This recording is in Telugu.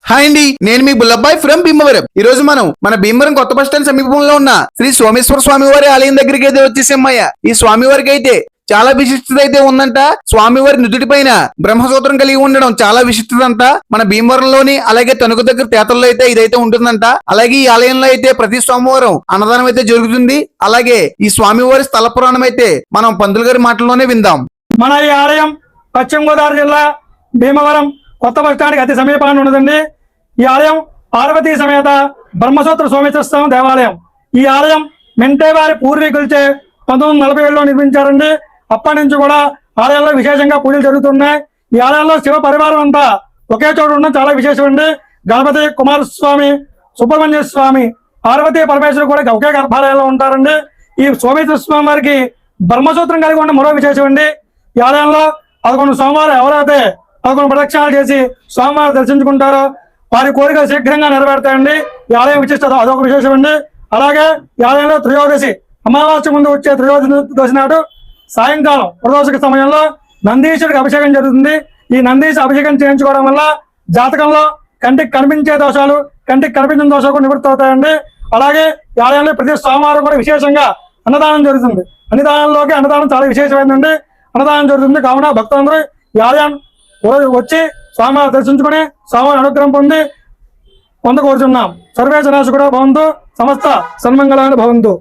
హాయ్ అండి, నేను మీ బుల్లబ్బాయ్ ఫ్రమ్ భీమవరం. ఈ రోజు మనం మన భీమవరం కొత్త బస్ స్టాండ్ సమీపంలో ఉన్న శ్రీ సోమేశ్వర స్వామి వారి ఆలయం దగ్గరికి అయితే వచ్చేసామయ్య. ఈ స్వామి వారికి అయితే చాలా విశిష్టత అయితే ఉందంట. స్వామివారి నుదుటి పైన బ్రహ్మసూత్రం కలిగి ఉండడం చాలా విశిష్టత అంట. మన భీమవరంలోని అలాగే తణుకు దగ్గర తేతల్లో అయితే ఇదైతే ఉంటుందంట. అలాగే ఈ ఆలయంలో అయితే ప్రతి సోమవారం అన్నదానం అయితే జరుగుతుంది. అలాగే ఈ స్వామివారి స్థల పురాణం అయితే మనం పంతులు గారి మాటల్లోనే విందాం. మన ఈ ఆలయం పశ్చిమ గోదావరి జిల్లా భీమవరం కొత్త బస్ స్టాండ్కి అతి సమీపంలో ఉన్నదండి. ఈ ఆలయం పార్వతీ సమేత బ్రహ్మసూత్ర సోమేశ్వర స్వామి దేవాలయం. ఈ ఆలయం మెంటే వారి పూర్వీకులచే 1947లో నిర్మించారండి. అప్పటి నుంచి కూడా ఆలయంలో విశేషంగా పూజలు జరుగుతున్నాయి. ఈ ఆలయంలో శివ పరివారం అంతా ఒకే చోటు ఉండడం చాలా విశేషం అండి. గణపతి కుమారస్వామి, సుబ్రహ్మణ్య స్వామి, పార్వతీ పరమేశ్వరు కూడా ఒకే గర్భాలయంలో ఉంటారండి. ఈ సోమేశ్వర స్వామి వారికి బ్రహ్మసూత్రం కలిగి ఉన్న మరో విశేషం అండి. ఈ ఆలయంలో 11 సోమవారం ఎవరైతే 11 ప్రదక్షిణాలు చేసి స్వామివారు దర్శించుకుంటారో వారి కోరికలు శీఘ్రంగా నెరవేరుతాయండి. ఈ ఆలయం విశిష్టత అదొక విశేషం అండి. అలాగే ఈ ఆలయంలో త్రయోదశి అమావాస్య ముందు వచ్చే త్రయోదశి నాడు సాయంకాలం ప్రదోషక సమయంలో నందీశ్వరికి అభిషేకం జరుగుతుంది. ఈ నందీశ అభిషేకం చేయించుకోవడం వల్ల జాతకంలో కంటికి కనిపించే దోషాలు, కంటికి కనిపించిన దోషాలు కూడా నివృత్తి అవుతాయండి. అలాగే ఈ ఆలయంలో ప్రతి సోమవారం కూడా విశేషంగా అన్నదానం జరుగుతుంది. అన్నదానం చాలా విశేషమైందండి. అన్నదానం జరుగుతుంది. కావున భక్తులందరూ ఈ ఆలయం వచ్చి స్వామివారు దర్శించుకుని స్వామివారి అనుగ్రహం పొందకోరుచున్నాం. సర్వే జనాసు కూడా భవంతు, సమస్త సన్మంగళాన్ని భవంతు.